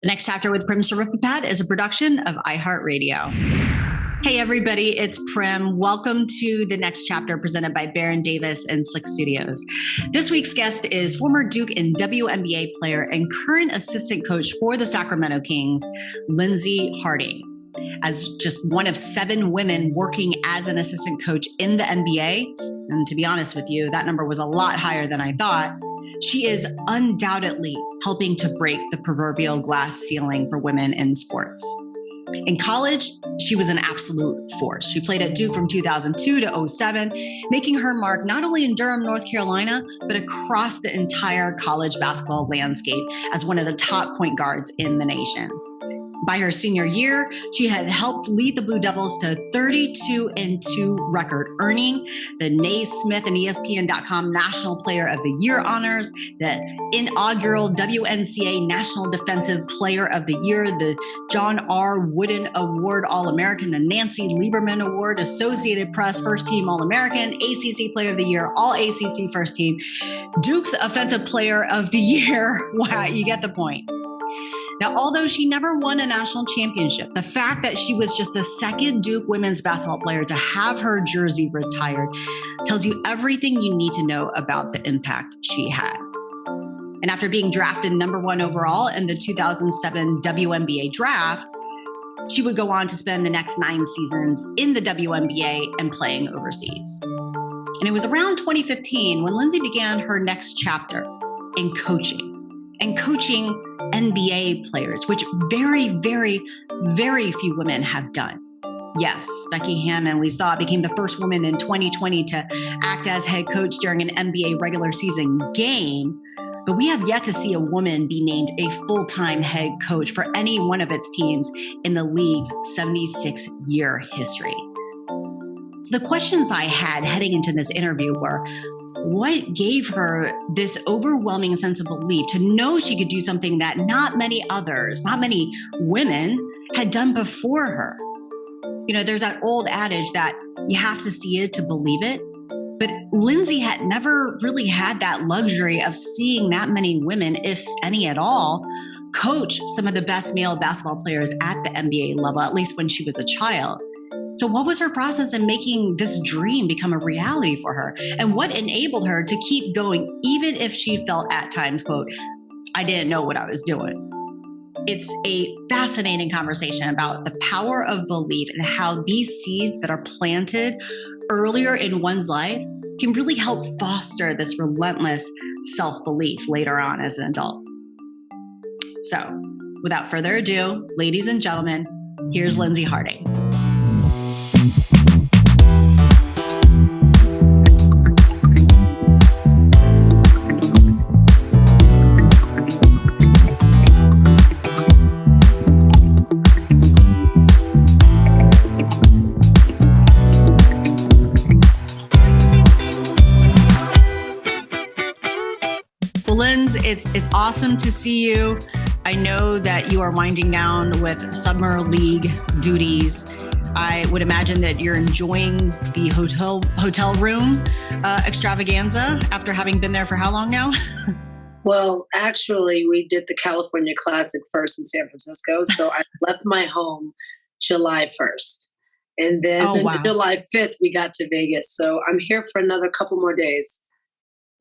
The Next Chapter with Prim Siripipat is a production of iHeartRadio. Hey everybody, it's Prim. Welcome to The Next Chapter presented by Baron Davis and Slick Studios. This week's guest is former Duke and WNBA player and current assistant coach for the Sacramento Kings, Lindsey Harding. As just one of 7 women working as an assistant coach in the NBA, and to be honest with you, that number was a lot higher than I thought, she is undoubtedly helping to break the proverbial glass ceiling for women in sports. In college, she was an absolute force. She played at Duke from 2002 to 2007, making her mark not only in Durham, North Carolina, but across the entire college basketball landscape as one of the top point guards in the nation. By her senior year, she had helped lead the Blue Devils to 32-2 record, earning the Naismith and ESPN.com National Player of the Year honors, the inaugural WNCA National Defensive Player of the Year, the John R. Wooden Award All-American, the Nancy Lieberman Award, Associated Press First Team All-American, ACC Player of the Year, All-ACC First Team, Duke's Offensive Player of the Year. Wow, you get the point. Now, although she never won a national championship, the fact that she was just the second Duke women's basketball player to have her jersey retired tells you everything you need to know about the impact she had. And after being drafted number 1 overall in the 2007 WNBA draft, she would go on to spend the next 9 seasons in the WNBA and playing overseas. And it was around 2015 when Lindsey began her next chapter in coaching NBA players, which very, very, very few women have done. Yes, Becky Hammon, we saw, became the first woman in 2020 to act as head coach during an NBA regular season game, but we have yet to see a woman be named a full-time head coach for any one of its teams in the league's 76-year history. So the questions I had heading into this interview were, what gave her this overwhelming sense of belief to know she could do something that not many others, not many women had done before her? You know, there's that old adage that you have to see it to believe it. But Lindsey had never really had that luxury of seeing that many women, if any at all, coach some of the best male basketball players at the NBA level, at least when she was a child. So what was her process in making this dream become a reality for her? And what enabled her to keep going, even if she felt at times, quote, I didn't know what I was doing? It's a fascinating conversation about the power of belief and how these seeds that are planted earlier in one's life can really help foster this relentless self-belief later on as an adult. So without further ado, ladies and gentlemen, here's Lindsey Harding. It's awesome to see you. I know that you are winding down with summer league duties. I would imagine that you're enjoying the hotel room extravaganza after having been there for how long now? Well, actually, we did the California Classic first in San Francisco. So I left my home July 1st. And then July 5th, we got to Vegas. So I'm here for another couple more days.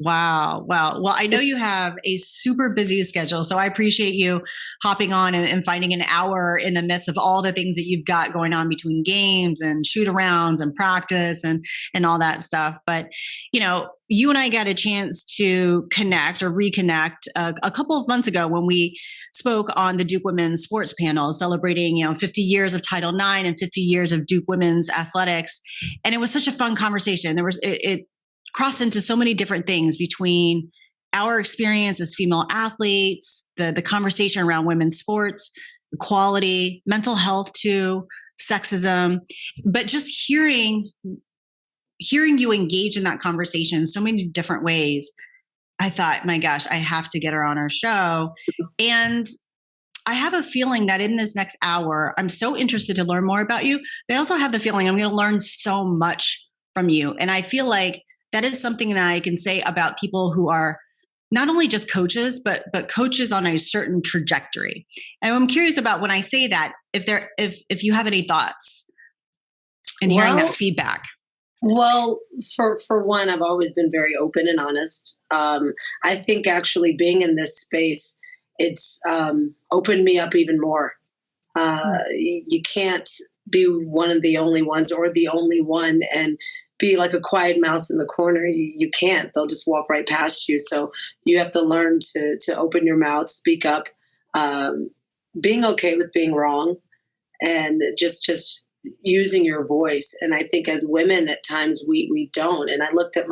Wow. Well, I know you have a super busy schedule, so I appreciate you hopping on and finding an hour in the midst of all the things that you've got going on between games and shoot-arounds and practice and all that stuff. But, you know, you and I got a chance to connect or reconnect a couple of months ago when we spoke on the Duke Women's Sports Panel celebrating, 50 years of Title IX and 50 years of Duke Women's Athletics. And it was such a fun conversation. It crossed into so many different things between our experience as female athletes, the conversation around women's sports, equality, mental health too, sexism, but just hearing you engage in that conversation so many different ways, I thought, my gosh, I have to get her on our show. And I have a feeling that in this next hour, I'm so interested to learn more about you, but I also have the feeling I'm going to learn so much from you. And I feel like that is something that I can say about people who are not only just coaches, but coaches on a certain trajectory. And I'm curious about when I say that, if you have any thoughts in hearing that feedback. Well, for one, I've always been very open and honest. I think actually being in this space, it's opened me up even more. You can't be one of the only ones or the only one and be like a quiet mouse in the corner. You can't. They'll just walk right past you. So you have to learn to open your mouth, speak up, being okay with being wrong, and just using your voice. And I think as women, at times we don't. And I looked at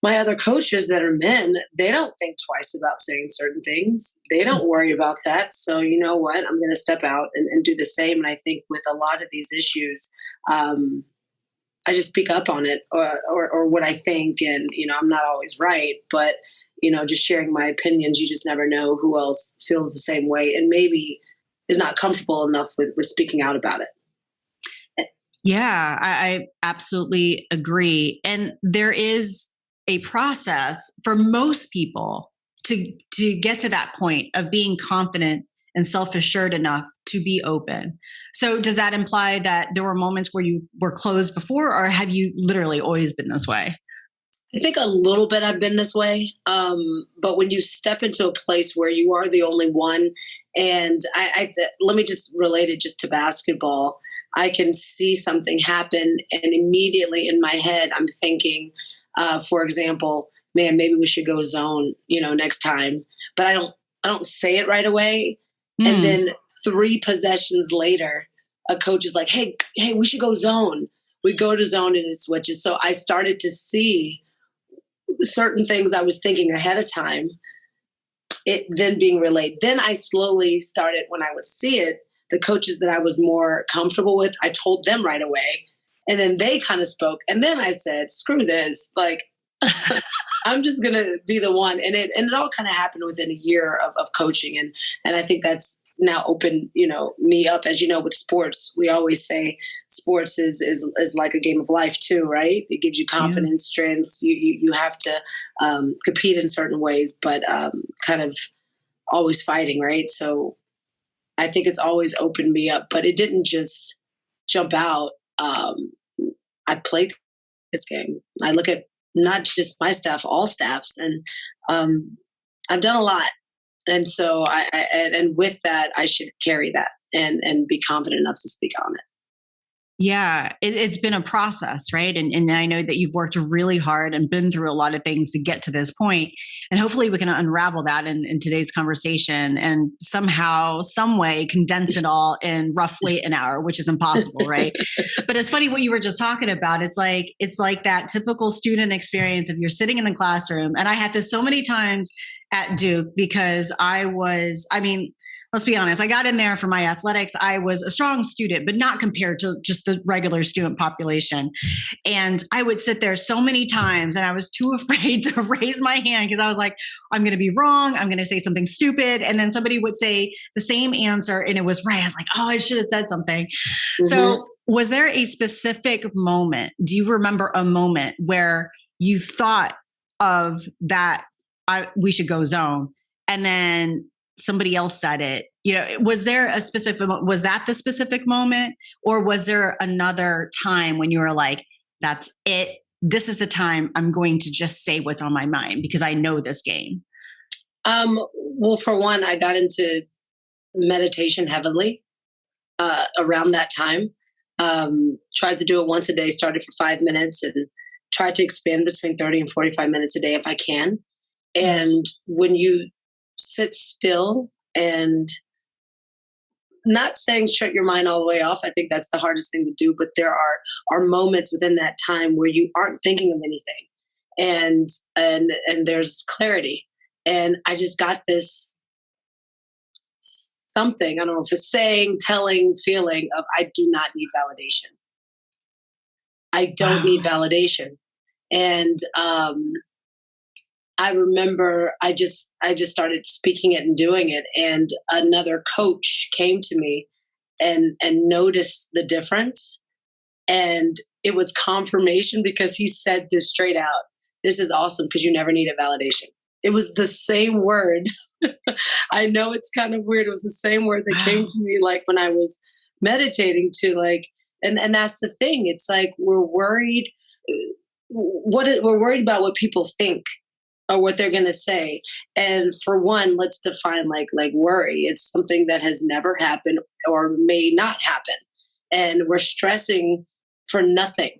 my other coaches that are men, they don't think twice about saying certain things. They don't worry about that. So you know what? I'm going to step out and do the same. And I think with a lot of these issues, I just speak up on it or what I think. And, I'm not always right, but, just sharing my opinions, you just never know who else feels the same way and maybe is not comfortable enough with speaking out about it. Yeah, I absolutely agree. And there is a process for most people to get to that point of being confident and self-assured enough to be open. So does that imply that there were moments where you were closed before, or have you literally always been this way? I think a little bit I've been this way. But when you step into a place where you are the only one, and let me just relate it just to basketball. I can see something happen and immediately in my head, I'm thinking, for example, man, maybe we should go zone, next time. But I don't say it right away. And then 3 possessions later, a coach is like, hey, we should go zone. We go to zone and it switches. So I started to see certain things I was thinking ahead of time, it then being relayed. Then I slowly started, when I would see it, the coaches that I was more comfortable with, I told them right away. And then they kind of spoke. And then I said, screw this. Like, I'm just going to be the one. And it all kind of happened within a year of coaching. And I think that's now opened, me up. As you know, with sports, we always say sports is like a game of life too, right? It gives you confidence, strength. You have to compete in certain ways, but kind of always fighting, right? So I think it's always opened me up, but it didn't just jump out. I played this game. I look at not just my staff, all staffs, and I've done a lot. And so and with that, I should carry that and be confident enough to speak on it. Yeah, it's been a process, right? And I know that you've worked really hard and been through a lot of things to get to this point. And hopefully we can unravel that in today's conversation and somehow, some way condense it all in roughly an hour, which is impossible, right? But it's funny what you were just talking about. It's like that typical student experience of you're sitting in the classroom. And I had this so many times at Duke because let's be honest, I got in there for my athletics. I was a strong student, but not compared to just the regular student population. And I would sit there so many times and I was too afraid to raise my hand because I was like, I'm going to be wrong. I'm going to say something stupid. And then somebody would say the same answer and it was right. I was like, oh, I should have said something. Mm-hmm. So was there a specific moment? Do you remember a moment where you thought of that, we should go zone? And then somebody else said it, was there a specific, was that the specific moment? Or was there another time when you were like, that's it. This is the time I'm going to just say what's on my mind because I know this game. Well, for one, I got into meditation heavily, around that time. Tried to do it once a day, started for 5 minutes and tried to expand between 30 and 45 minutes a day if I can. And when you sit still and not saying shut your mind all the way off. I think that's the hardest thing to do, but there are moments within that time where you aren't thinking of anything and there's clarity. And I just got this something, I don't know if it's saying, telling, feeling of I do not need validation. I don't need validation. And I remember I just started speaking it and doing it. And another coach came to me and noticed the difference. And it was confirmation because he said this straight out. This is awesome because you never needed validation. It was the same word. I know it's kind of weird. It was the same word that came to me like when I was meditating to like, and that's the thing. It's like we're worried. We're worried about what people think or what they're going to say. And for one, let's define like worry. It's something that has never happened or may not happen, and we're stressing for nothing.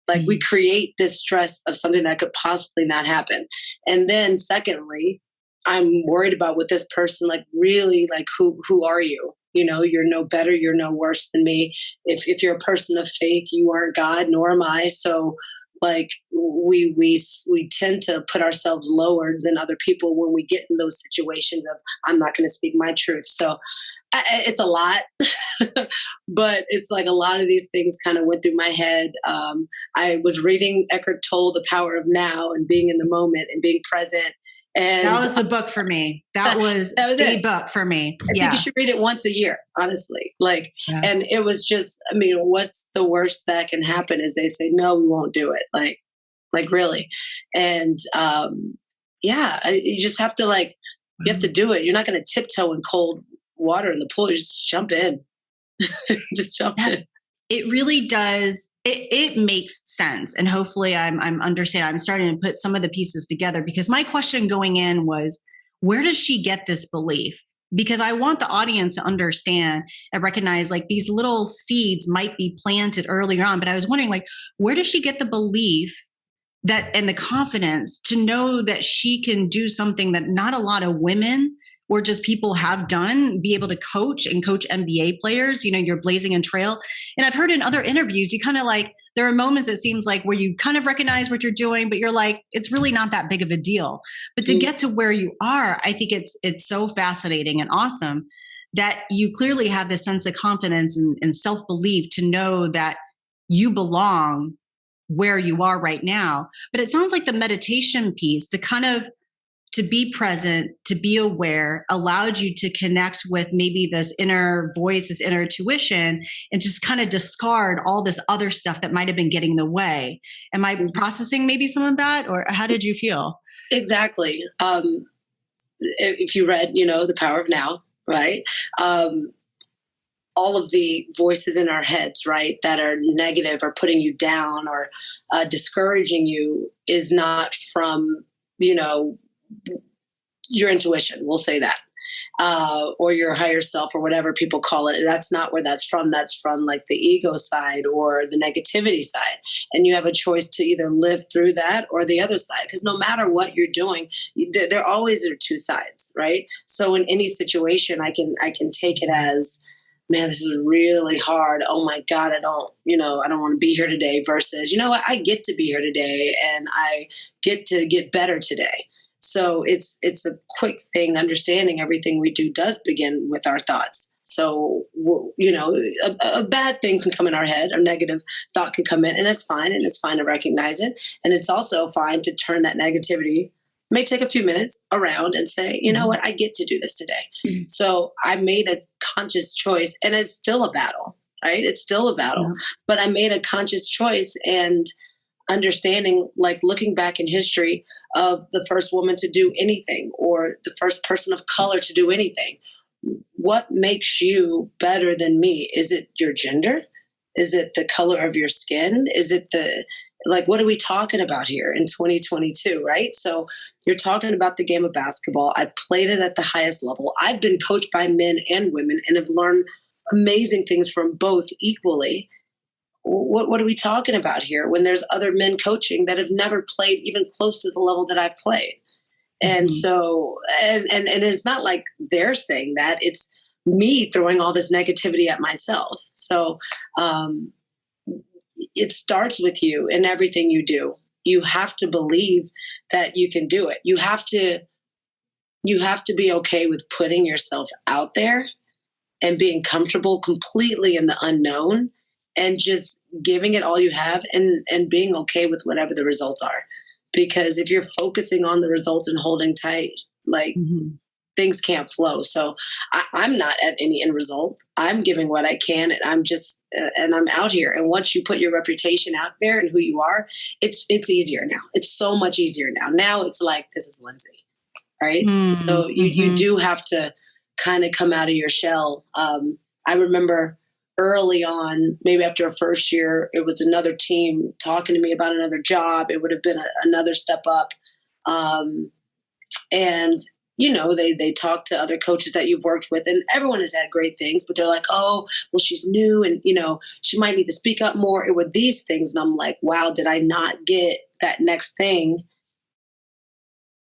Like we create this stress of something that could possibly not happen. And then secondly, I'm worried about what this person like really like who are you? You know, you're no better, you're no worse than me. If you're a person of faith, you aren't God, nor am I. So like we tend to put ourselves lower than other people when we get in those situations of I'm not going to speak my truth. So it's a lot, but it's like a lot of these things kind of went through my head. I was reading Eckhart Tolle, The Power of Now, and being in the moment and being present. And that was the book for me. That was the book for me. I think you should read it once a year, honestly. Like, and it was just, I mean, what's the worst that can happen is they say, no, we won't do it. Like really. And, you just have to you have to do it. You're not going to tiptoe in cold water in the pool. You just jump in, just jump in. It really does. It makes sense. And hopefully I'm understanding. I'm starting to put some of the pieces together because my question going in was, where does she get this belief? Because I want the audience to understand and recognize like these little seeds might be planted earlier on. But I was wondering, like, where does she get the belief that and the confidence to know that she can do something that not a lot of women or just people have done, be able to coach NBA players, you know, you're blazing a trail. And I've heard in other interviews, you kind of like, there are moments it seems like where you kind of recognize what you're doing, but you're like, it's really not that big of a deal. But to get to where you are, I think it's so fascinating and awesome that you clearly have this sense of confidence and self-belief to know that you belong where you are right now. But it sounds like the meditation piece to be present, to be aware, allowed you to connect with maybe this inner voice, this inner intuition, and just kind of discard all this other stuff that might have been getting in the way. Am I processing maybe some of that, or how did you feel? Exactly. If you read, The Power of Now, right? All of the voices in our heads, right, that are negative or putting you down or discouraging you is not from, your intuition, we'll say that, or your higher self or whatever people call it. That's not where that's from. That's from like the ego side or the negativity side. And you have a choice to either live through that or the other side. Because no matter what you're doing, there always are two sides, right? So in any situation, I can take it as, man, this is really hard. Oh my God, I don't want to be here today versus, you know what, I get to be here today and I get to get better today. So it's a quick thing. Understanding everything we do does begin with our thoughts. So, a bad thing can come in our head, a negative thought can come in, and that's fine. And it's fine to recognize it. And it's also fine to turn that negativity, may take a few minutes, around and say, you know what, I get to do this today. Mm-hmm. So I made a conscious choice, and it's still a battle, right? It's still a battle, but I made a conscious choice, and understanding, like looking back in history of the first woman to do anything or the first person of color to do anything. What makes you better than me? Is it your gender? Is it the color of your skin? Is it what are we talking about here in 2022, right? So you're talking about the game of basketball. I played it at the highest level. I've been coached by men and women and have learned amazing things from both equally. What are we talking about here when there's other men coaching that have never played even close to the level that I've played? And so, and it's not like they're saying that, it's me throwing all this negativity at myself. So, it starts with you in everything you do. You have to believe that you can do it. You have to be okay with putting yourself out there and being comfortable completely in the unknown and just giving it all you have and being okay with whatever the results are. Because if you're focusing on the results and holding tight, things can't flow. So I'm not at any end result. I'm giving what I can, and I'm out here. And once you put your reputation out there and who you are, it's easier now. It's so much easier now. Now it's like, this is Lindsey. right? So you do have to kind of come out of your shell. I remember early on, maybe after a first year, it was another team talking to me about another job. It would have been another step up. And they talk to other coaches that you've worked with, and everyone has had great things, but they're like, oh, well, she's new and, she might need to speak up more. It were these things. And I'm like, wow, did I not get that next thing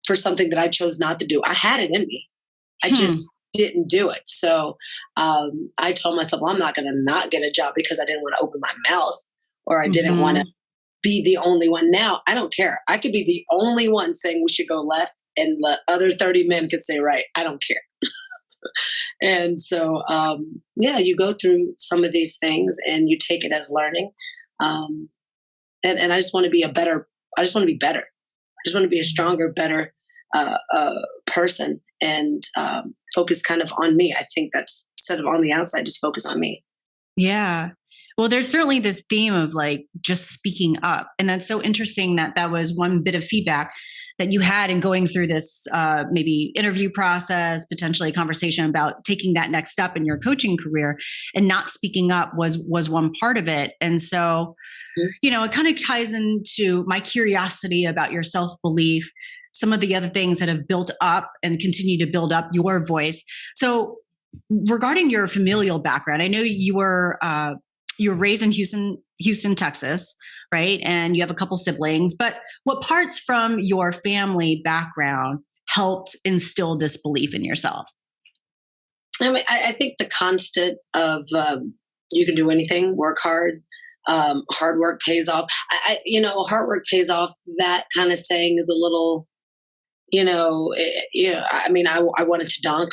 for something that I chose not to do? I had it in me. I just didn't do it. So I told myself, well, I'm not going to not get a job because I didn't want to open my mouth, or I didn't want to be the only one. Now I don't care. I could be the only one saying we should go left, and the other 30 men could say right. I don't care. And so, you go through some of these things and you take it as learning. And I just want to be I just want to be better. I just want to be a stronger, better person, and focus kind of on me. I think that's, instead of on the outside, just focus on me. Yeah. Well, there's certainly this theme of like just speaking up. And that's so interesting that was one bit of feedback that you had in going through this maybe interview process, potentially a conversation about taking that next step in your coaching career, and not speaking up was one part of it. And so, it kind of ties into my curiosity about your self-belief, some of the other things that have built up and continue to build up your voice. So regarding your familial background, I know you were raised in Houston, Texas, right? And you have a couple siblings, but what parts from your family background helped instill this belief in yourself? I mean, I think the constant of you can do anything, work hard, hard work pays off. Hard work pays off. That kind of saying is a little, I mean, I wanted to dunk.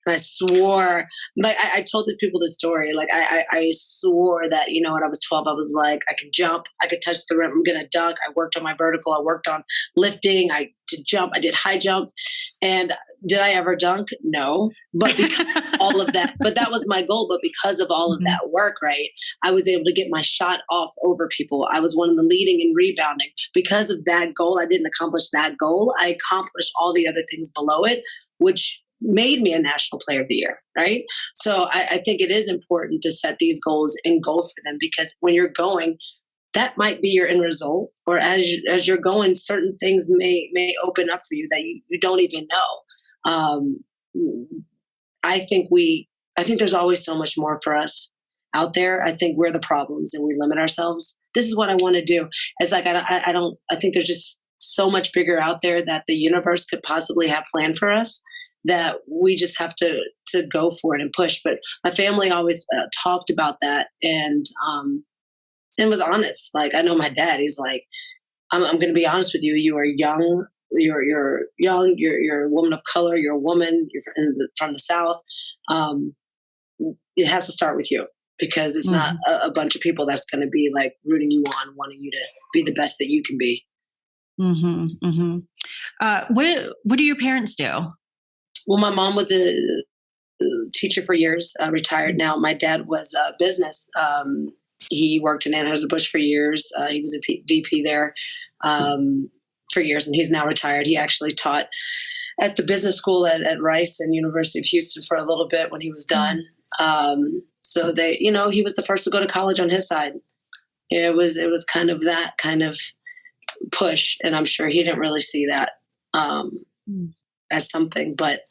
And I swore, like I told these people this story, like I swore that, when I was 12, I was like, I could jump, I could touch the rim, I'm going to dunk. I worked on my vertical, I worked on lifting, I did high jump. And did I ever dunk? No, but because all of that, but that was my goal. But because of all of that work, right, I was able to get my shot off over people. I was one of the leading in rebounding. Because of that goal, I didn't accomplish that goal. I accomplished all the other things below it, which made me a National Player of the Year, right? So I think it is important to set these goals and go for them, because when you're going, that might be your end result, or as you're going, certain things may open up for you that you don't even know. I think there's always so much more for us out there. I think we're the problems and we limit ourselves. This is what I want to do. It's like I think there's just so much bigger out there that the universe could possibly have planned for us, that we just have to go for it and push. But my family always talked about that and was honest. Like, I know my dad, he's like, I'm going to be honest with you. You are young. You're young. You're a woman of color. You're a woman. You're from the South. It has to start with you, because it's not a bunch of people that's going to be like rooting you on, wanting you to be the best that you can be. What do your parents do? Well, my mom was a teacher for years, retired now. My dad was a business. He worked in Anheuser-Busch for years. He was a VP there for years, and he's now retired. He actually taught at the business school at Rice and University of Houston for a little bit when he was done. So he was the first to go to college on his side. It was kind of that kind of push, and I'm sure he didn't really see that as something, but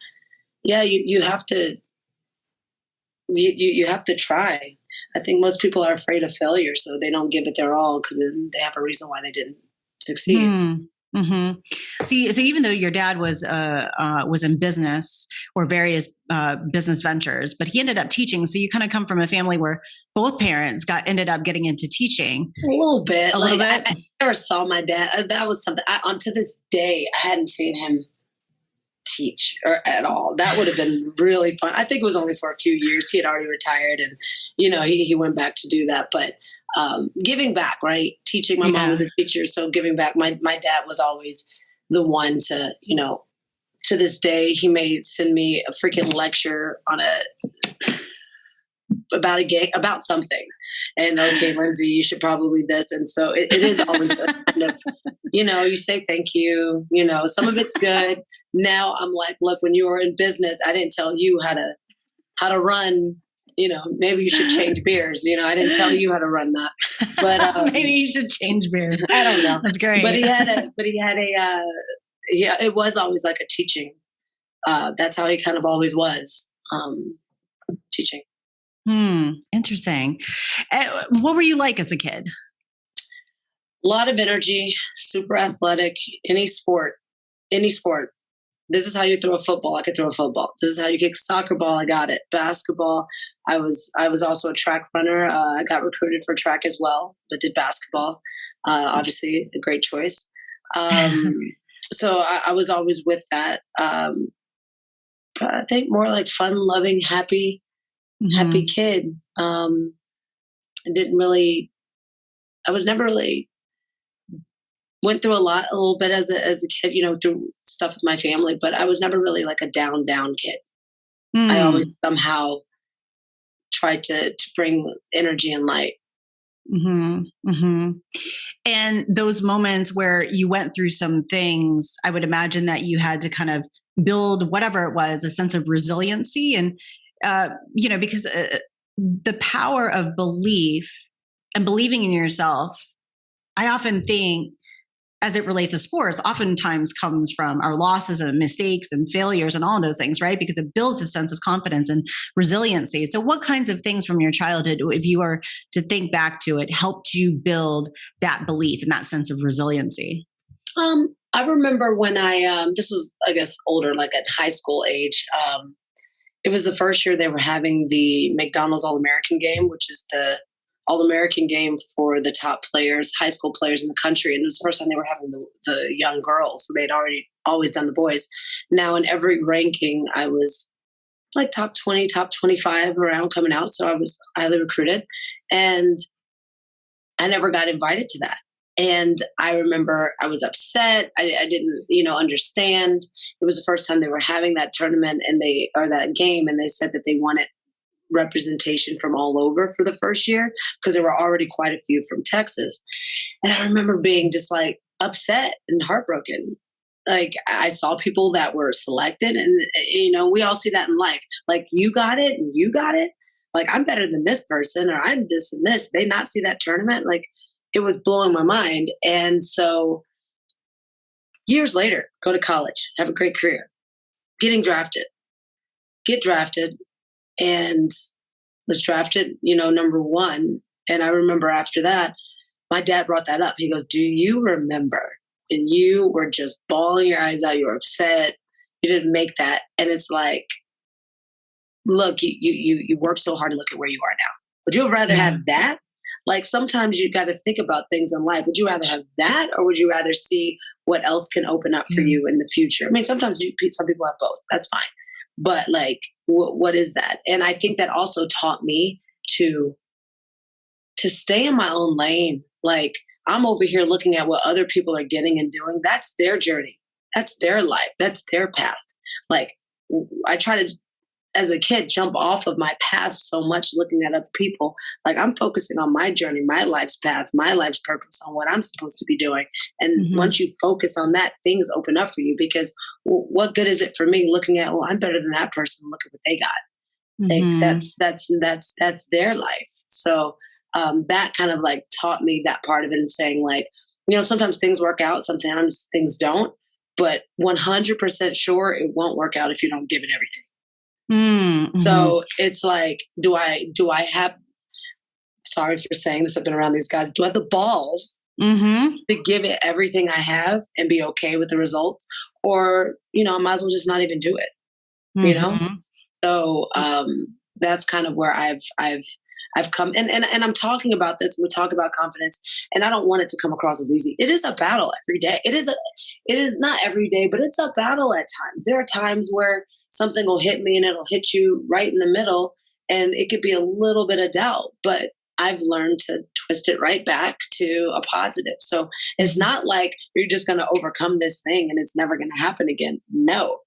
yeah, you have to you have to try. I think most people are afraid of failure, so they don't give it their all, because they have a reason why they didn't succeed. So even though your dad was in business or various business ventures, but he ended up teaching. So you kind of come from a family where both parents ended up getting into teaching. A little bit. I never saw my dad. That was something. To this day, I hadn't seen him teach or at all. That would have been really fun. I think it was only for a few years. He had already retired, and he went back to do that. But giving back, right? Teaching. My mom was a teacher, so giving back. My dad was always the one to, to this day, he may send me a freaking lecture on about something. And okay, Lindsey, you should probably this. And so it is always kind of, you say thank you, some of it's good, now I'm like, look, when you were in business, I didn't tell you how to run, maybe you should change beers. I didn't tell you how to run that, but maybe you should change beers. I don't know. That's great. But it was always like a teaching. That's how he kind of always was, teaching. Interesting. What were you like as a kid? A lot of energy, super athletic, any sport. This is how you throw a football. I could throw a football. This is how you kick a soccer ball. I got it. Basketball. I was also a track runner. I got recruited for track as well, but did basketball. Obviously a great choice. So I was always with that. But I think more like fun, loving, happy kid. I was never really went through a little bit as a kid, through stuff with my family, but I was never really like a down kid. I always somehow tried to bring energy and light. And those moments where you went through some things, I would imagine that you had to kind of build whatever it was, a sense of resiliency. And, because the power of belief and believing in yourself, I often think, as it relates to sports, oftentimes comes from our losses and mistakes and failures and all of those things, right? Because it builds a sense of confidence and resiliency. So what kinds of things from your childhood, if you were to think back to it, helped you build that belief and that sense of resiliency? I remember when this was, I guess, older, like at high school age. It was the first year they were having the McDonald's All-American game, which is the All-American game for the top players, high school players in the country. And it was the first time they were having the young girls. So they'd always done the boys. Now in every ranking, I was like top 20, top 25 around coming out. So I was highly recruited and I never got invited to that. And I remember I was upset. I didn't, understand. It was the first time they were having that tournament or that game. And they said that they wanted representation from all over for the first year because there were already quite a few from Texas. And I remember being just like upset and heartbroken. Like I saw people that were selected and, we all see that in life. Like you got it and you got it. Like I'm better than this person or I'm this and this. They not see that tournament. Like it was blowing my mind. And so years later, go to college, have a great career, get drafted. And was drafted, number one. And I remember after that, my dad brought that up. He goes, do you remember? And you were just bawling your eyes out. You were upset. You didn't make that. And it's like, look, you worked so hard to look at where you are now. Would you rather have that? Like sometimes you got to think about things in life. Would you rather have that or would you rather see what else can open up for you in the future? I mean, sometimes some people have both. That's fine. But like, what is that? And I think that also taught me to stay in my own lane. Like I'm over here looking at what other people are getting and doing. That's their journey. That's their life. That's their path. Like I try to, as a kid, jump off of my path so much looking at other people. Like I'm focusing on my journey, my life's path, my life's purpose, on what I'm supposed to be doing. And once you focus on that, things open up for you because what good is it for me looking at, well, I'm better than that person. Look at what they got. Like that's their life. So that kind of like taught me that part of it and saying like, sometimes things work out, sometimes things don't, but 100% sure it won't work out if you don't give it everything. So it's like, do I have, sorry for saying this, I've been around these guys, do I have the balls to give it everything I have and be okay with the results? Or, I might as well just not even do it, So that's kind of where I've come and I'm talking about this. We talk about confidence and I don't want it to come across as easy. It is a battle every day. It is not every day, but it's a battle at times. There are times where something will hit me and it'll hit you right in the middle and it could be a little bit of doubt, but I've learned to twist it right back to a positive. So it's not like you're just going to overcome this thing and it's never going to happen again. No,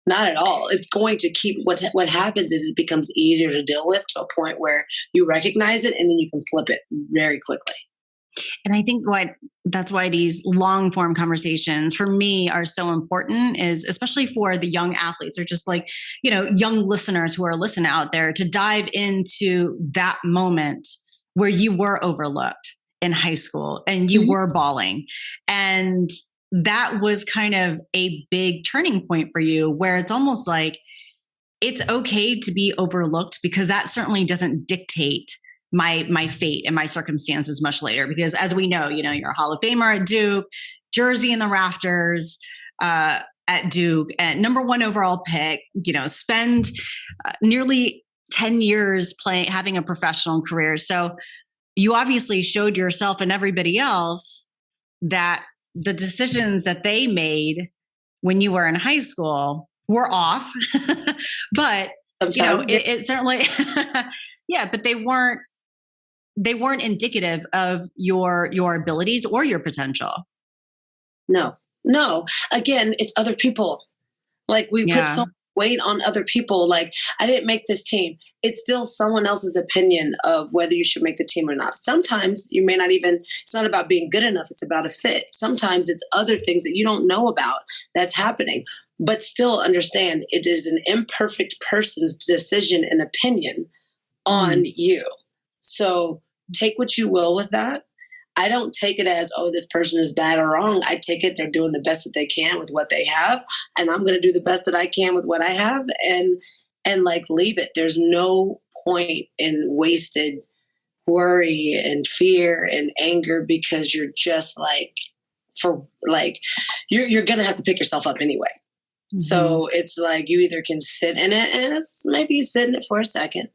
not at all. It's going to keep, what happens is it becomes easier to deal with to a point where you recognize it and then you can flip it very quickly. And I think that's why these long form conversations for me are so important, is especially for the young athletes or just like, young listeners who are listening out there, to dive into that moment where you were overlooked in high school and you were bawling. And that was kind of a big turning point for you, where it's almost like it's okay to be overlooked, because that certainly doesn't dictate my fate and my circumstances much later. Because as we know, you're a Hall of Famer at Duke, jersey in the rafters at Duke, and number 1 overall pick, spend nearly 10 years having a professional career. So you obviously showed yourself and everybody else that the decisions that they made when you were in high school were off, but it certainly, but they weren't indicative of your abilities or your potential. No. Again, it's other people. Like we put so much weight on other people. Like, I didn't make this team. It's still someone else's opinion of whether you should make the team or not. Sometimes you may not even, it's not about being good enough. It's about a fit. Sometimes it's other things that you don't know about that's happening, but still understand it is an imperfect person's decision and opinion on you. So take what you will with that. I don't take it as, oh, this person is bad or wrong. I take it they're doing the best that they can with what they have, and I'm going to do the best that I can with what I have, and like leave it. There's no point in wasted worry and fear and anger, because you're just you're going to have to pick yourself up anyway. Mm-hmm. So it's like you either can sit in it, and it's maybe you sit in it for a second.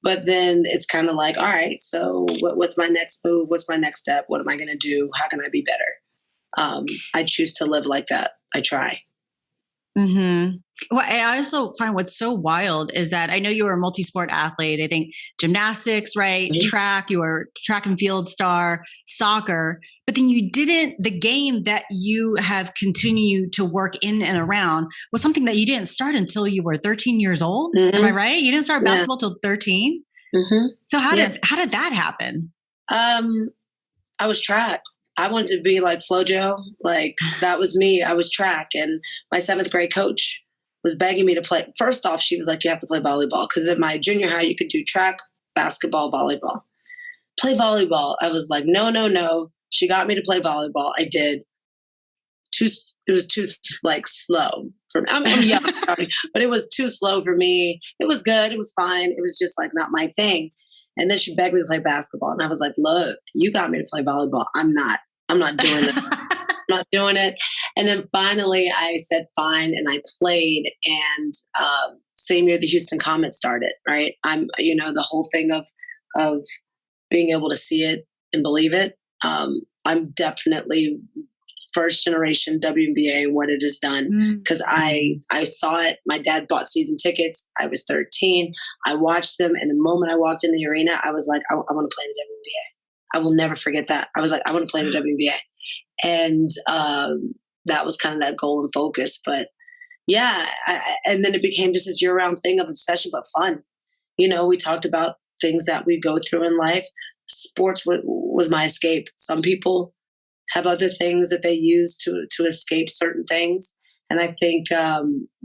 But then it's kind of like, all right, so what's my next move? What's my next step? What am I going to do? How can I be better? I choose to live like that. I try. Mm-hmm. Well, I also find what's so wild is that I know you were a multi-sport athlete. I think gymnastics, right? Mm-hmm. Track, you were track and field star, soccer, but then the game that you have continued to work in and around was something that you didn't start until you were 13 years old. Mm-hmm. Am I right? You didn't start basketball till 13. Mm-hmm. So how did that happen? I was track. I wanted to be like FloJo. Like, that was me. I was track. And my 7th grade coach was begging me to play. First off, she was like, you have to play volleyball. Because in my junior high, you could do track, basketball, volleyball. Play volleyball. I was like, no. She got me to play volleyball. I did. It was too slow for me. I'm young, but it was too slow for me. It was good. It was fine. It was just like not my thing. And then she begged me to play basketball. And I was like, look, you got me to play volleyball. I'm not doing it. I'm not doing it. And then finally I said, fine. And I played. And same year the Houston Comets started, right? I'm, the whole thing of being able to see it and believe it. I'm definitely first generation WNBA and what it has done, because I saw it. My dad bought season tickets. I was 13. I watched them, and the moment I walked in the arena, I was like, I want to play in the WNBA. I will never forget that. I was like, I want to play in the WNBA, and that was kind of that goal and focus. But yeah, and then it became just this year-round thing of obsession, but fun. We talked about things that we go through in life. Sports was my escape. Some people have other things that they use to escape certain things. And I think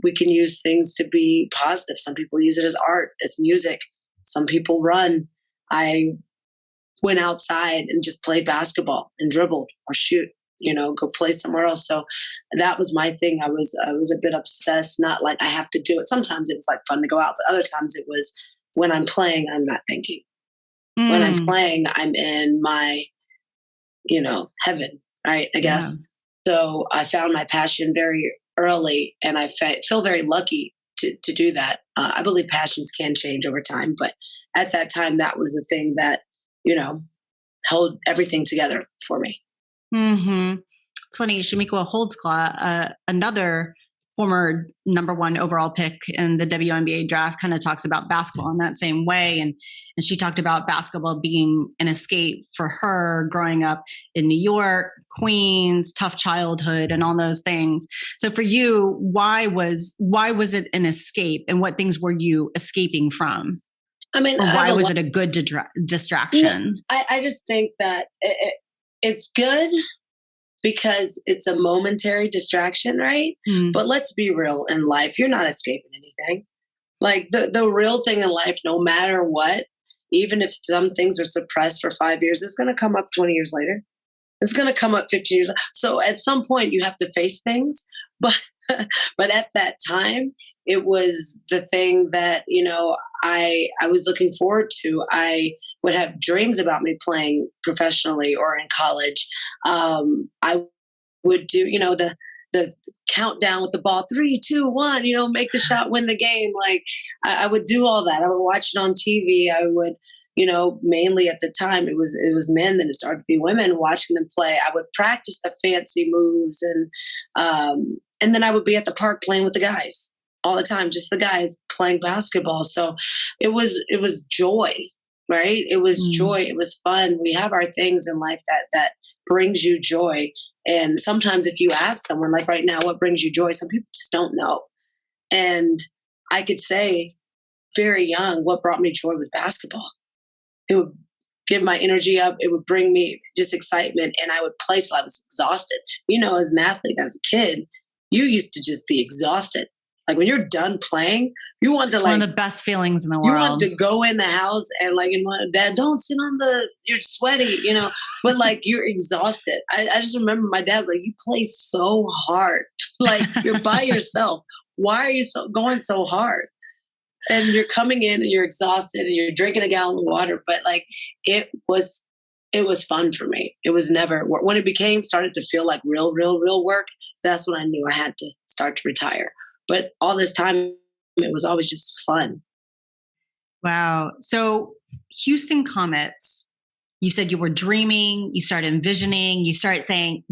we can use things to be positive. Some people use it as art, as music. Some people run. I went outside and just played basketball and dribbled or shoot, go play somewhere else. So that was my thing. I was a bit obsessed, not like I have to do it. Sometimes it was like fun to go out, but other times it was when I'm playing, I'm not thinking. When I'm playing, I'm in my heaven, right? I guess. Yeah. So I found my passion very early, and I feel very lucky to do that. I believe passions can change over time, but at that time, that was the thing that, held everything together for me. Mm-hmm. It's funny, Shamika Holdsclaw, another former number 1 overall pick in the WNBA draft, kind of talks about basketball in that same way. And she talked about basketball being an escape for her growing up in New York, Queens, tough childhood, and all those things. So for you, why was it an escape, and what things were you escaping from? I mean, or why was it a good distraction? I just think that It's good because it's a momentary distraction, right? But let's be real in life. You're not escaping anything. Like the real thing in life, no matter what, even if some things are suppressed for 5 years, it's going to come up 20 years later. It's going to come up 15 years. So at some point you have to face things. But, but at that time, it was the thing that, I was looking forward to. I would have dreams about me playing professionally or in college. I would do, the countdown with the ball, 3, 2, 1, make the shot, win the game. Like I would do all that. I would watch it on TV. I would, mainly at the time it was men, then it started to be women, watching them play. I would practice the fancy moves and then I would be at the park playing with the guys all the time, just the guys playing basketball. So it was joy, right? It was joy. It was fun. We have our things in life that brings you joy. And sometimes if you ask someone, like right now, what brings you joy? Some people just don't know. And I could say very young, what brought me joy was basketball. It would give my energy up. It would bring me just excitement. And I would play till I was exhausted. As an athlete, as a kid, you used to just be exhausted. Like when you're done playing, you want to it's one of the best feelings in the world. You want to go in the house and Dad, don't sit on you're sweaty, but like you're exhausted. I just remember my dad's like, you play so hard. Like you're by yourself. Why are you going so hard? And you're coming in and you're exhausted and you're drinking a gallon of water. But like, it was fun for me. It was never, when it started to feel like real work, that's when I knew I had to start to retire. But all this time, it was always just fun. Wow. So Houston Comets, you said you were dreaming, you started envisioning, you started saying,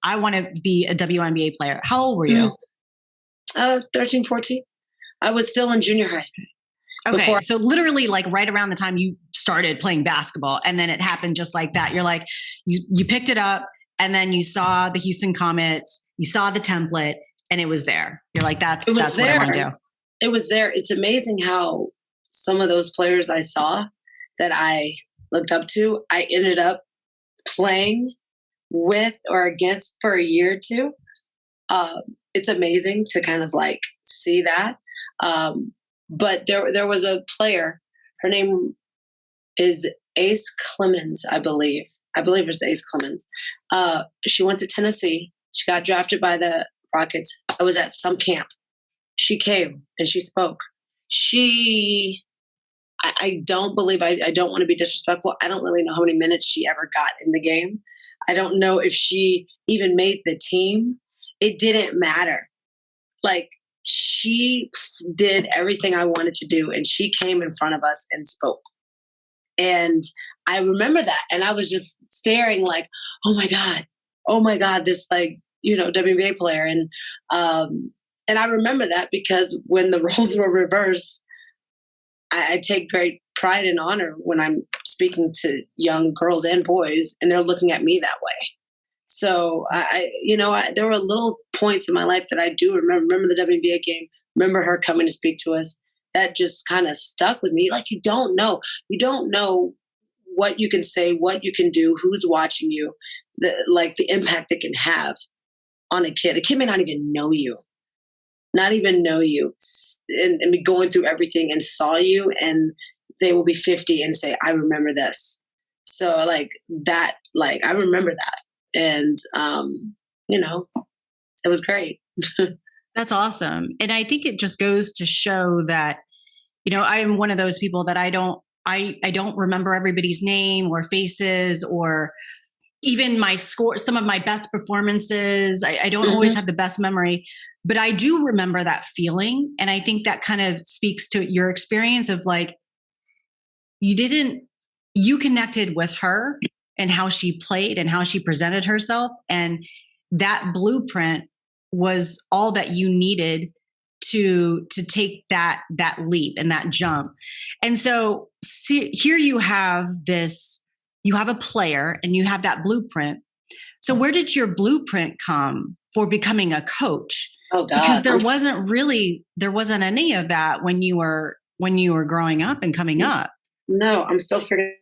I want to be a WNBA player. How old were you? 13, 14. I was still in junior high. Okay. So literally like right around the time you started playing basketball, and then it happened just like that. You're like, you picked it up and then you saw the Houston Comets, you saw the template, and it was there. You're like, that's what I want to do. It was there. It's amazing how some of those players I saw that I looked up to, I ended up playing with or against for a year or two. It's amazing to kind of like see that. But there was a player, her name is Ace Clemens, I believe. I believe it's Ace Clemens. She went to Tennessee. She got drafted by the Rockets. I was at some camp. She came and she spoke. I don't believe, I don't want to be disrespectful. I don't really know how many minutes she ever got in the game. I don't know if she even made the team. It didn't matter. Like, she did everything I wanted to do, and she came in front of us and spoke. And I remember that. And I was just staring like, oh my God, this like, WNBA player. And I remember that because when the roles were reversed, I take great pride and honor when I'm speaking to young girls and boys, and they're looking at me that way. So there were little points in my life that I do remember the WNBA game, remember her coming to speak to us. That just kind of stuck with me. Like, you don't know what you can say, what you can do, who's watching you, the impact it can have on a kid. A kid may not even know you, and be going through everything and saw you, and they will be 50 and say, I remember this. So like that, like I remember that. And, it was great. That's awesome. And I think it just goes to show that, I'm one of those people that I don't remember everybody's name or faces or even my score, some of my best performances. I don't always have the best memory, but I do remember that feeling. And I think that kind of speaks to your experience of like, you connected with her and how she played and how she presented herself. And that blueprint was all that you needed to take that leap and that jump. And so here you have a player and you have that blueprint. So where did your blueprint come for becoming a coach? Oh God. Because there wasn't any of that when you were growing up and coming up. No, I'm still figuring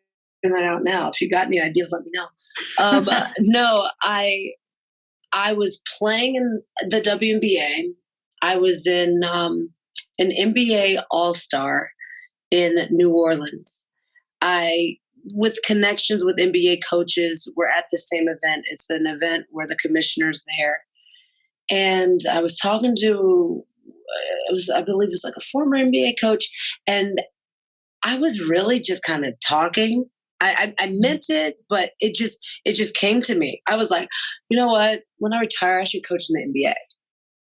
figure that out now. If you got any ideas, let me know. No, I was playing in the WNBA. I was in an NBA All-Star in New Orleans. I, with connections with NBA coaches, we're at the same event. It's an event where the commissioner's there. And I was talking to, I believe it's like a former NBA coach. And I was really just kind of talking. I meant it, but it just came to me. I was like, you know what? When I retire, I should coach in the NBA.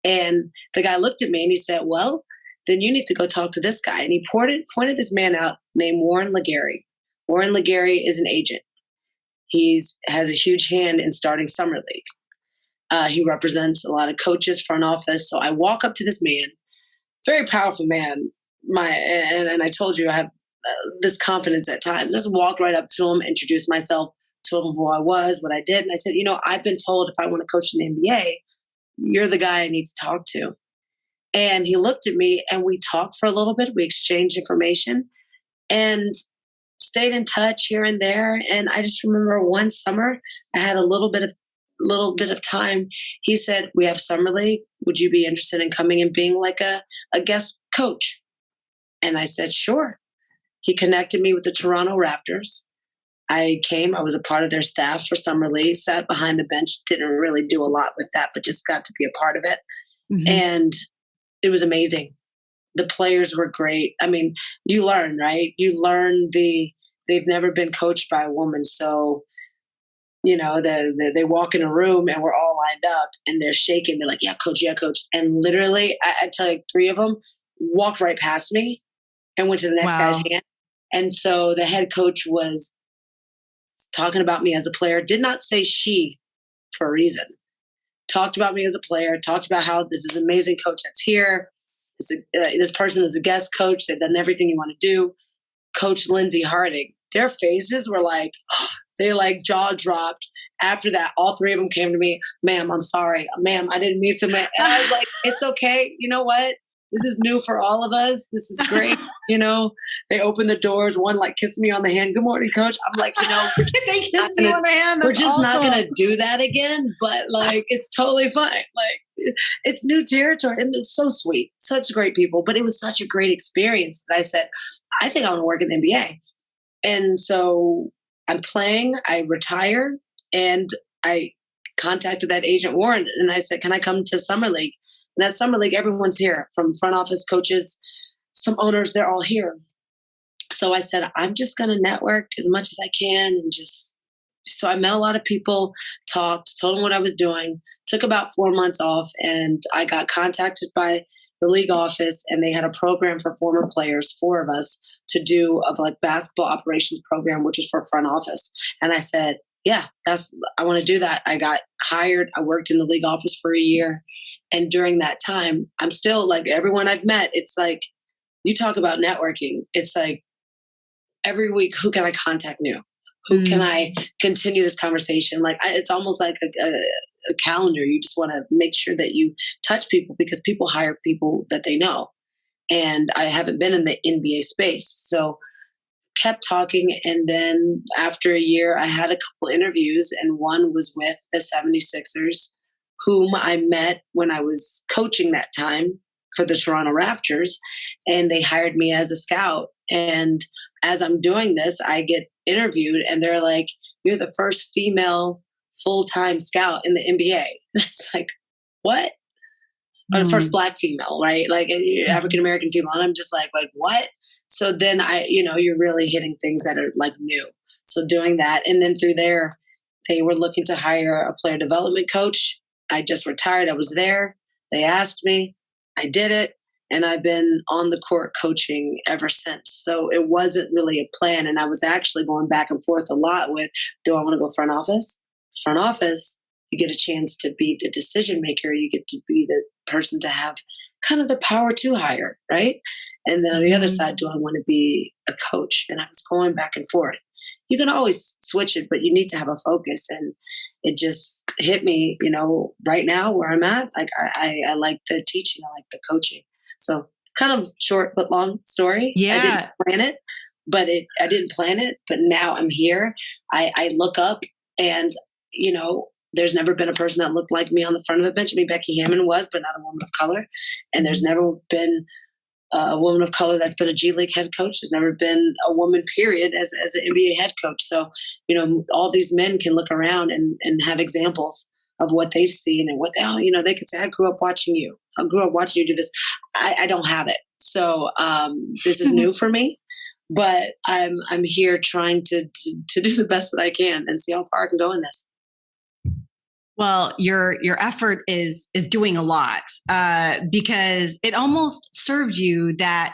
And the guy looked at me and he said, well, then you need to go talk to this guy. And he pointed this man out named Warren Legary. Warren Legary is an agent. He has a huge hand in starting Summer League. He represents a lot of coaches, front office. So I walk up to this man, very powerful man. And I told you I have this confidence at times. Just walked right up to him, introduced myself, told him who I was, what I did. And I said, I've been told if I want to coach in the NBA, you're the guy I need to talk to. And he looked at me and we talked for a little bit. We exchanged information and stayed in touch here and there. And I just remember one summer, I had a little bit of time. He said, we have Summer League. Would you be interested in coming and being like a guest coach? And I said, sure. He connected me with the Toronto Raptors. I came, I was a part of their staff for Summer League, sat behind the bench, didn't really do a lot with that, but just got to be a part of it. Mm-hmm. And it was amazing. The players were great. I mean, you learn, right? You learn they've never been coached by a woman. So, they walk in a room and we're all lined up and they're shaking. They're like, yeah, coach. And literally, I tell you, 3 of them walked right past me and went to the next guy's hand. And so the head coach was talking about me as a player, did not say she for a reason. Talked about me as a player, talked about how this is an amazing coach that's here. This person is a guest coach. They've done everything you want to do. Coach Lindsey Harding. Their faces were like, they like jaw dropped. After that, all 3 of them came to me, ma'am, I'm sorry. Ma'am, I didn't mean to. And I was like, it's okay. You know what? This is new for all of us. This is great. They opened the doors. One like kissed me on the hand. Good morning, coach. I'm like, we're just not going to do that again. But like, it's totally fine. Like, it's new territory. And it's so sweet. Such great people. But it was such a great experience that I said, I think I want to work in the NBA. And so I'm playing. I retired. And I contacted that agent, Warren. And I said, can I come to Summer League? And at Summer League, everyone's here, from front office coaches, some owners, they're all here. So I said, I'm just going to network as much as I can. And so I met a lot of people, talked, told them what I was doing, took about 4 months off. And I got contacted by the league office and they had a program for former players, 4 of us, to do of like basketball operations program, which is for front office. And I said, yeah, I want to do that. I got hired. I worked in the league office for a year. And during that time, I'm still like everyone I've met. It's like, you talk about networking. It's like every week, who can I contact new? Who can I continue this conversation? Like it's almost like a calendar. You just want to make sure that you touch people because people hire people that they know. And I haven't been in the NBA space. So kept talking. And then after a year, I had a couple interviews and one was with the 76ers, whom I met when I was coaching that time for the Toronto Raptors. And they hired me as a scout. And as I'm doing this, I get interviewed and they're like, you're the first female full-time scout in the NBA. And it's like, what? Or the first Black female, right? Like African-American female. And I'm just like, what? So then you're really hitting things that are like new. So doing that. And then through there, they were looking to hire a player development coach. I just retired. I was there. They asked me. I did it. And I've been on the court coaching ever since. So it wasn't really a plan. And I was actually going back and forth a lot with, do I want to go front office? Front office, you get a chance to be the decision maker. You get to be the person to have kind of the power to hire, right? And then on the other side, do I want to be a coach? And I was going back and forth. You can always switch it, but you need to have a focus. And it just hit me, right now where I'm at. Like I like the teaching, I like the coaching. So kind of short but long story. Yeah. I didn't plan it, but I didn't plan it, but now I'm here. I look up and, there's never been a person that looked like me on the front of the bench. I mean, Becky Hammon was, but not a woman of color. And there's never been a woman of color that's been a G League head coach. There's never been a woman, period, as an NBA head coach. So, all these men can look around and have examples of what they've seen and what the hell, they could say, I grew up watching you. I grew up watching you do this. I don't have it. So this is new for me, but I'm here trying to do the best that I can and see how far I can go in this. Well, your effort is doing a lot because it almost served you that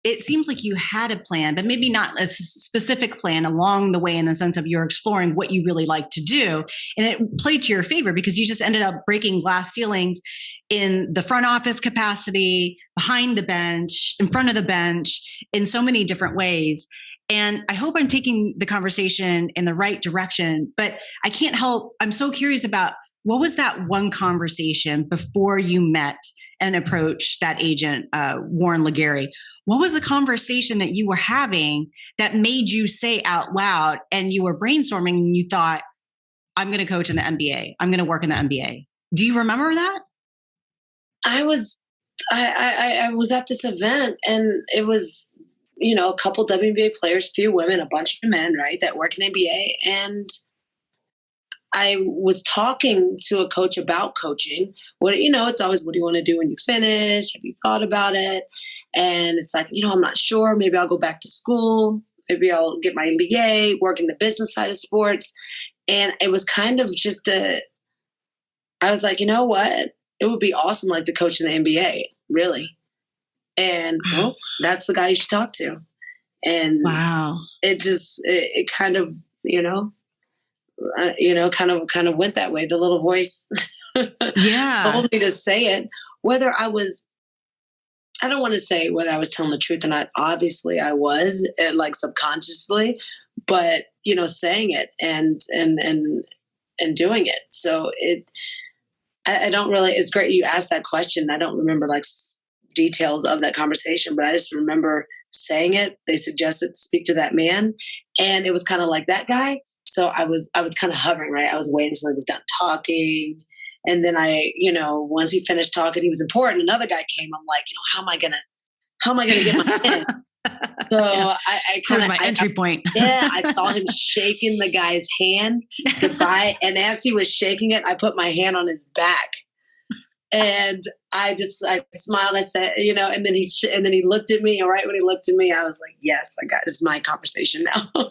it seems like you had a plan, but maybe not a specific plan along the way in the sense of you're exploring what you really like to do. And it played to your favor because you just ended up breaking glass ceilings in the front office capacity, behind the bench, in front of the bench, in so many different ways. And I hope I'm taking the conversation in the right direction, but I can't help, I'm so curious about what was that one conversation before you met and approached that agent, Warren Legary? What was the conversation that you were having that made you say out loud and you were brainstorming and you thought, I'm going to coach in the NBA. I'm going to work in the NBA. Do you remember that? I was at this event and it was, a couple WNBA players, few women, a bunch of men, right, that work in the NBA. And I was talking to a coach about coaching. It's always, what do you want to do when you finish? Have you thought about it? And it's like, I'm not sure. Maybe I'll go back to school. Maybe I'll get my MBA, work in the business side of sports. And it was kind of just I was like, you know what? It would be awesome, like, to coach in the NBA, really. And that's the guy you should talk to. And wow, it just, it kind of, kind of went that way. The little voice told me to say it. Whether I don't want to say whether I was telling the truth or not. Obviously I was, like, subconsciously, but, saying it and doing it. So I don't really, it's great you asked that question. I don't remember, like, details of that conversation, but I just remember saying it. They suggested to speak to that man, and it was kind of like that guy. So I was kind of hovering, right? I was waiting until he was done talking, and then once he finished talking, he was important. Another guy came. I'm like, how am I gonna get my in? So I kind of my entry point. Yeah, I saw him shaking the guy's hand goodbye, and as he was shaking it, I put my hand on his back. And I smiled. I said, and then he looked at me. And right when he looked at me, I was like, yes, it's my conversation now.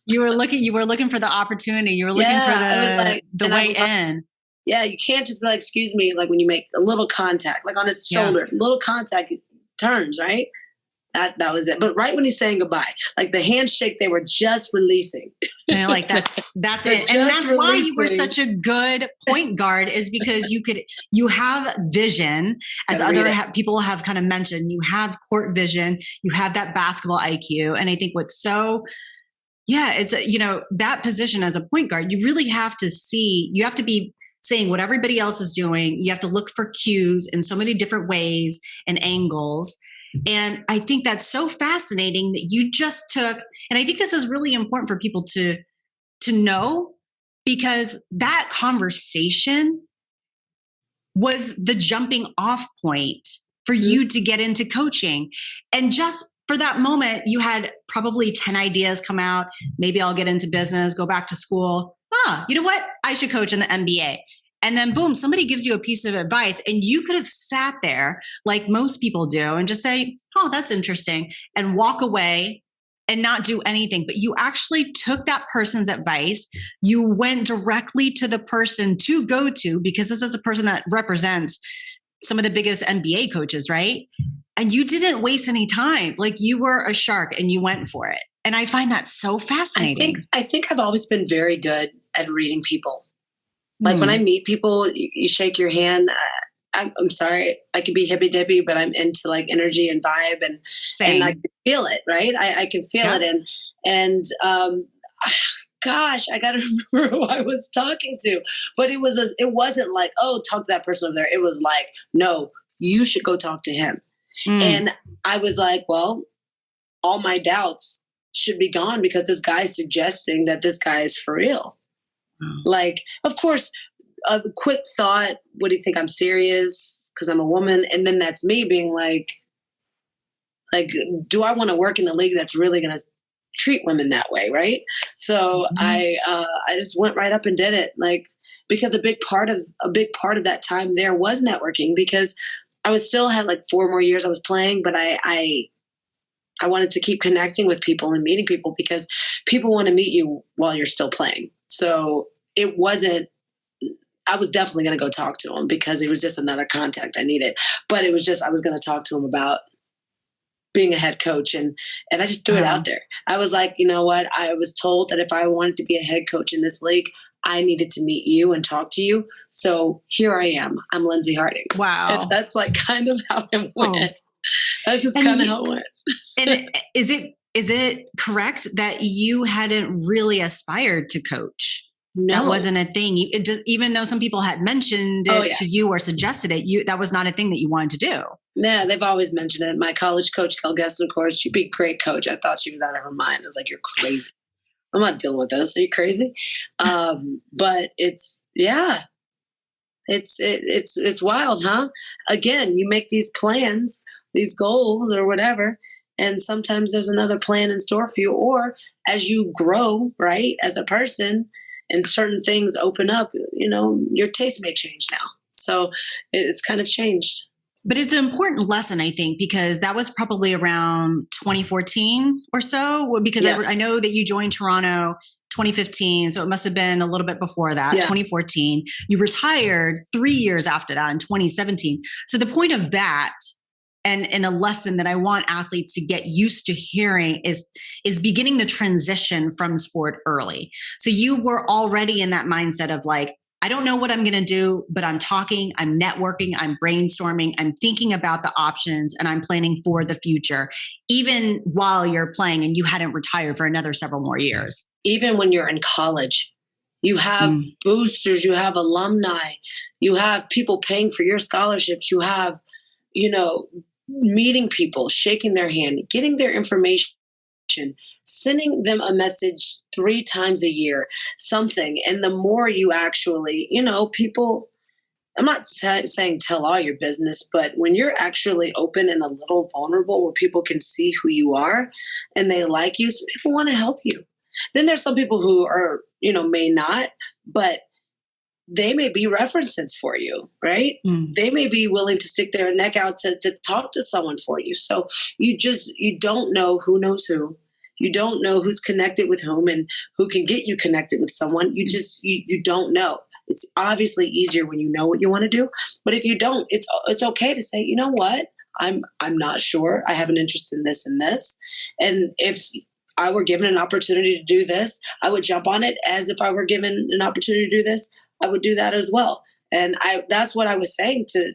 You were looking for the opportunity. You were looking for the way in. Yeah. You can't just be like, excuse me. Like, when you make a little contact, like on his shoulder, little contact, it turns, right? That was it. But right when he's saying goodbye, like the handshake, they were just releasing. Like that's it. And that's releasing. Why you were such a good point guard, is because you have vision, as other people have kind of mentioned. You have court vision. You have that basketball IQ. And I think what's so, it's, that position as a point guard, you really have to you have to be saying what everybody else is doing. You have to look for cues in so many different ways and angles. And I think that's so fascinating that you just took, and I think this is really important for people to know, because that conversation was the jumping off point for you to get into coaching. And just for that moment, you had probably 10 ideas come out. Maybe I'll get into business, go back to school. You know what? I should coach in the NBA. And then boom, somebody gives you a piece of advice, and you could have sat there like most people do and just say, oh, that's interesting, and walk away and not do anything. But you actually took that person's advice. You went directly to the person to go to, because this is a person that represents some of the biggest NBA coaches, right? And you didn't waste any time. Like, you were a shark and you went for it. And I find that so fascinating. I think I've always been very good at reading people. Like, when I meet people, you shake your hand. I'm sorry, I could be hippy dippy, but I'm into, like, energy and vibe, and I can feel it, right? I can feel it. And gosh, I got to remember who I was talking to, but it wasn't like, oh, talk to that person over there. It was like, no, you should go talk to him. And I was like, well, all my doubts should be gone because this guy's suggesting that this guy is for real. Like, of course, a quick thought, what do you think, I'm serious because I'm a woman? And then that's me being like, do I want to work in a league that's really going to treat women that way, right? So I just went right up and did it, like, because a big part of that time there was networking, because I was still had like 4 more years I was playing, but I wanted to keep connecting with people and meeting people because people want to meet you while you're still playing. So it wasn't, I was definitely going to go talk to him because it was just another contact I needed, but it was just, I was going to talk to him about being a head coach. And I just threw it out there. I was like, you know what? I was told that if I wanted to be a head coach in this league, I needed to meet you and talk to you. So here I am. I'm Lindsey Harding. Wow. And that's like kind of how it went. That's just kind of how it went. And is it correct that you hadn't really aspired to coach? No. That wasn't a thing. Even though some people had mentioned it to you or suggested it, that was not a thing that you wanted to do. Nah, they've always mentioned it. My college coach, Kel Guest, of course, she'd be a great coach. I thought she was out of her mind. I was like, you're crazy. I'm not dealing with this. Are you crazy? But it's wild, huh? Again, you make these plans, these goals or whatever, and sometimes there's another plan in store for you. Or as you grow, right, as a person, and certain things open up, you know, your taste may change now. So it's kind of changed. But it's an important lesson, I think, because that was probably around 2014 or so, because I know that you joined Toronto 2015. So it must have been a little bit before that, 2014. You retired 3 years after that in 2017. So the point of that, and a lesson that I want athletes to get used to hearing is beginning the transition from sport early. So you were already in that mindset of like, I don't know what I'm going to do, but I'm talking, I'm networking, I'm brainstorming, I'm thinking about the options, and I'm planning for the future, even while you're playing and you hadn't retired for another several more years. Even when you're in college, you have boosters, you have alumni, you have people paying for your scholarships, you have, you know, meeting people, shaking their hand, getting their information, sending them a message 3 times a year, something. And the more you actually, you know, people, I'm not saying tell all your business, but when you're actually open and a little vulnerable where people can see who you are and they like you, some people want to help you. Then there's some people who are, you know, may not, but they may be references for you, right? They may be willing to stick their neck out to talk to someone for you. So you don't know who knows who. You don't know who's connected with whom and who can get you connected with someone. You don't know. It's obviously easier when you know what you want to do. But if you don't, it's okay to say, you know what? I'm not sure. I have an interest in this and this. And if I were given an opportunity to do this, I would jump on it. As if I were given an opportunity to do this, I would do that as well. And that's what I was saying to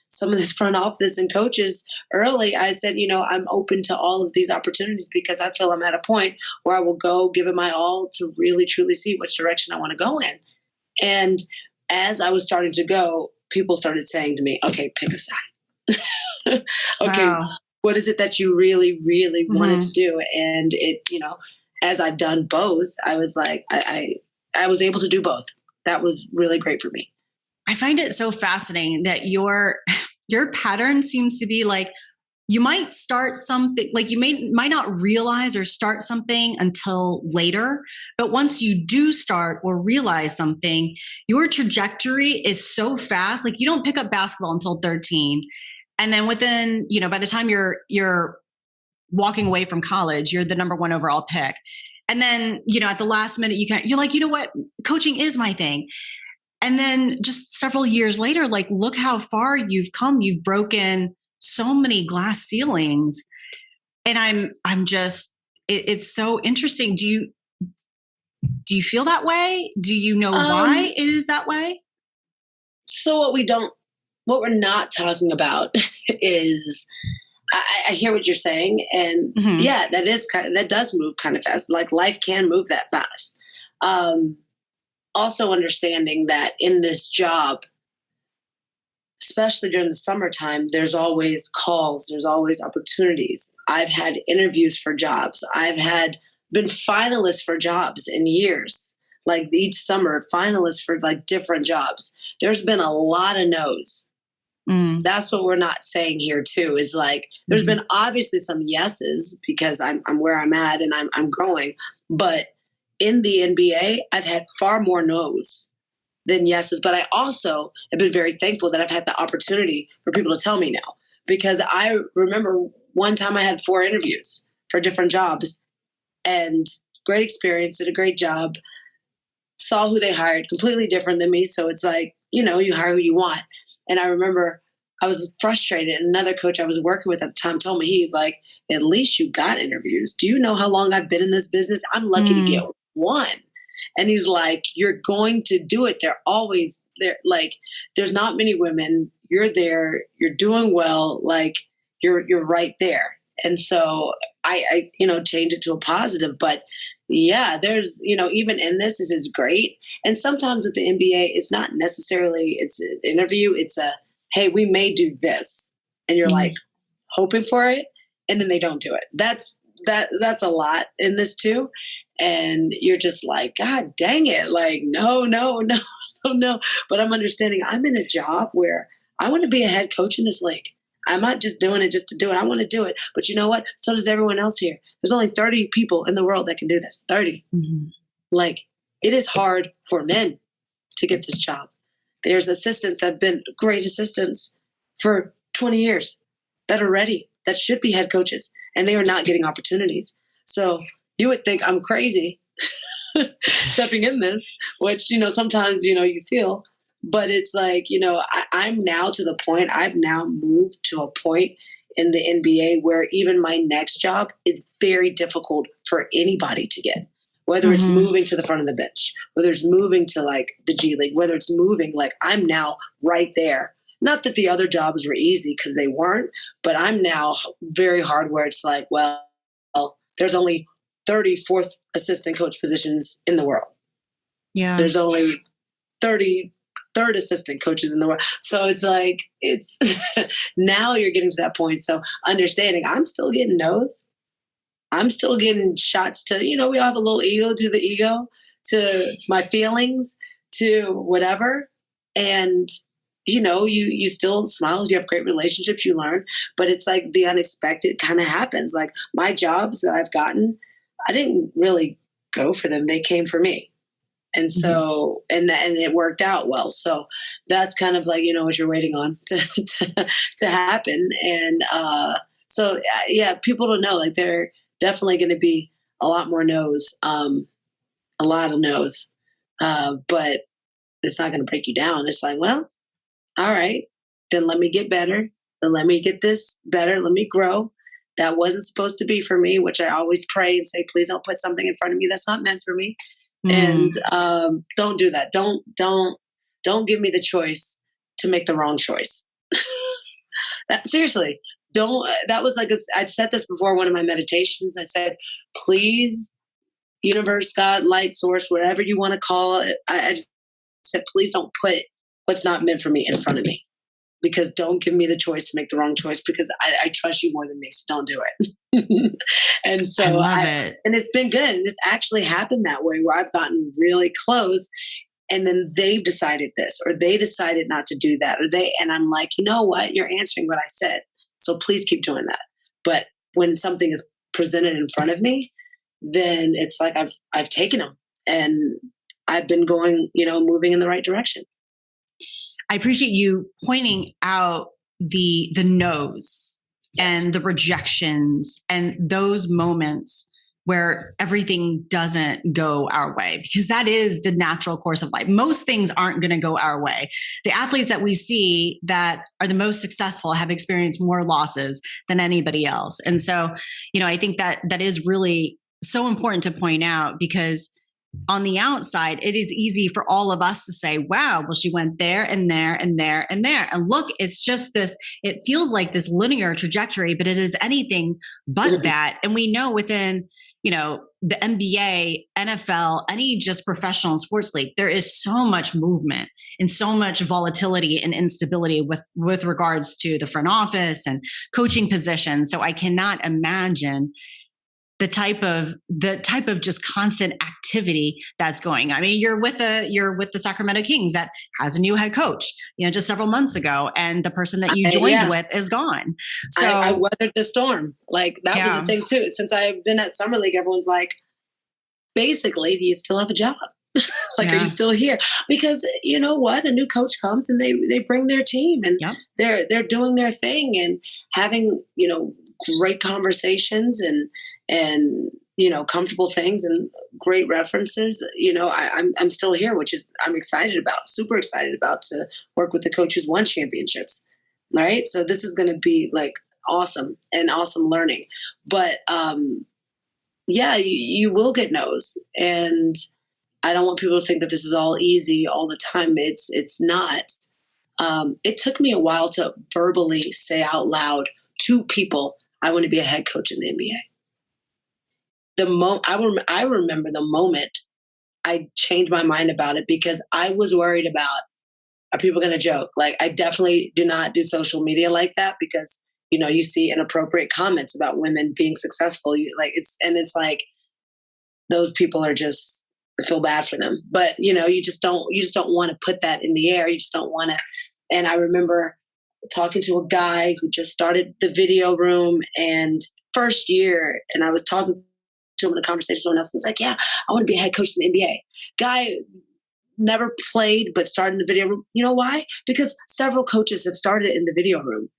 some of this front office and coaches early. I said, you know, I'm open to all of these opportunities because I feel I'm at a point where I will go give it my all to really, truly see which direction I want to go in. And as I was starting to go, people started saying to me, okay, pick a side. Okay, what is it that you really, really wanted to do? And it, you know, as I've done both, I was like, I was able to do both. That was really great for me. I find it so fascinating that your pattern seems to be like, you might start something, like you might not realize or start something until later, but once you do start or realize something, your trajectory is so fast. Like you don't pick up basketball until 13. And then within, you know, by the time you're walking away from college, you're the number 1 overall pick. And then, you know, at the last minute, you're like, you know what, coaching is my thing. And then just several years later, like, look how far you've come. You've broken so many glass ceilings. And I'm just, it's so interesting. Do you feel that way? Do you know why it is that way? So what we're not talking about is, I hear what you're saying. And yeah, that does move kind of fast. Like life can move that fast. Also understanding that in this job, especially during the summertime, there's always calls, there's always opportunities. I've had interviews for jobs. Been finalists for jobs in years, like each summer, finalists for like different jobs. There's been a lot of no's. That's what we're not saying here too, is like, there's been obviously some yeses because I'm where I'm at and I'm growing. But in the NBA, I've had far more no's than yeses. But I also have been very thankful that I've had the opportunity for people to tell me no, because I remember one time I had 4 interviews for different jobs and great experience, did a great job, saw who they hired, completely different than me. So it's like, you hire who you want. And I remember I was frustrated. And another coach I was working with at the time told me, he's like, at least you got interviews. Do you know how long I've been in this business? I'm lucky to get one. And he's like, you're going to do it. They're always there. Like, there's not many women. You're there. You're doing well. Like, you're right there. And so I change it to a positive. But yeah, there's, even in this is great. And sometimes with the NBA, it's not necessarily, it's an interview. It's hey, we may do this. And you're like hoping for it. And then they don't do it. That's a lot in this too. And you're just like, God dang it. Like, no. But I'm understanding I'm in a job where I want to be a head coach in this league. I'm not just doing it just to do it. I want to do it. But you know what? So does everyone else here. There's only 30 people in the world that can do this. 30. Like, it is hard for men to get this job. There's assistants that have been great assistants for 20 years that are ready, that should be head coaches, and they are not getting opportunities. So you would think I'm crazy stepping in this, which, sometimes, you feel. But it's like, I'm now to the point, I've now moved to a point in the NBA where even my next job is very difficult for anybody to get, whether it's moving to the front of the bench, whether it's moving to like the G League, whether it's moving, like I'm now right there. Not that the other jobs were easy, because they weren't, but I'm now very hard where it's like, well, there's only 30 fourth assistant coach positions in the world. Yeah. There's only 30 third assistant coaches in the world. So it's like, it's now you're getting to that point. So understanding I'm still getting no's. I'm still getting shots to, we all have a little ego, to my feelings, to whatever. And, you still smile, you have great relationships, you learn, but it's like the unexpected kind of happens. Like my jobs that I've gotten, I didn't really go for them. They came for me. And so, and it worked out well. So that's kind of like, what you're waiting on to happen. And so, yeah, people don't know, like they're definitely going to be a lot more no's, a lot of no's, but it's not going to break you down. It's like, well, all right, then let me get better. Then let me get this better. Let me grow. That wasn't supposed to be for me, which I always pray and say, please don't put something in front of me that's not meant for me. And don't do that. Don't give me the choice to make the wrong choice. Seriously, don't. That was like I'd said this before one of my meditations. I said, please, universe, God, light source, whatever you want to call it. I just said, please don't put what's not meant for me in front of me, because don't give me the choice to make the wrong choice, because I trust you more than me. So don't do it. And so and it's been good. And it's actually happened that way, where I've gotten really close and then they've decided this, or they decided not to do that, and I'm like, you know what? You're answering what I said. So please keep doing that. But when something is presented in front of me, then it's like I've taken them and I've been going, moving in the right direction. I appreciate you pointing out the no's and the rejections and those moments where everything doesn't go our way, because that is the natural course of life. Most things aren't going to go our way. The athletes that we see that are the most successful have experienced more losses than anybody else. And so, I think that is really so important to point out, because on the outside, it is easy for all of us to say, wow, well, she went there and there and there and there. And look, it's just this, it feels like this linear trajectory, but it is anything but that. And we know within, the NBA, NFL, any just professional sports league, there is so much movement and so much volatility and instability with regards to the front office and coaching positions. So I cannot imagine the type of just constant activity that's going on. I mean, you're with the Sacramento Kings that has a new head coach, just several months ago, and the person that you joined with is gone. So I weathered the storm. Like that was the thing too. Since I've been at Summer League, everyone's like, basically, do you still have a job? Are you still here? Because you know what? A new coach comes and they bring their team and they're doing their thing and having, great conversations and comfortable things and great references. I'm still here, which is I'm excited about, super excited about, to work with the coach who's won championships. All right. So this is going to be like awesome and awesome learning. But you will get no's. And I don't want people to think that this is all easy all the time. It's not. It took me a while to verbally say out loud to people, I want to be a head coach in the NBA. I remember the moment I changed my mind about it, because I was worried about, are people going to joke? Like, I definitely do not do social media like that, because, you see inappropriate comments about women being successful. It's like, those people are just, I feel bad for them, but you just don't want to put that in the air. You just don't want to. And I remember talking to a guy who just started the video room and first year, and I was talking to him in a conversation with someone else. He's like, yeah, I want to be a head coach in the NBA. Guy never played, but started in the video room. You know why? Because several coaches have started in the video room.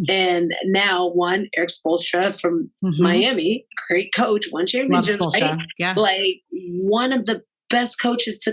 And now Eric Spoelstra from Miami, great coach, won championships, right? Yeah. Like one of the best coaches to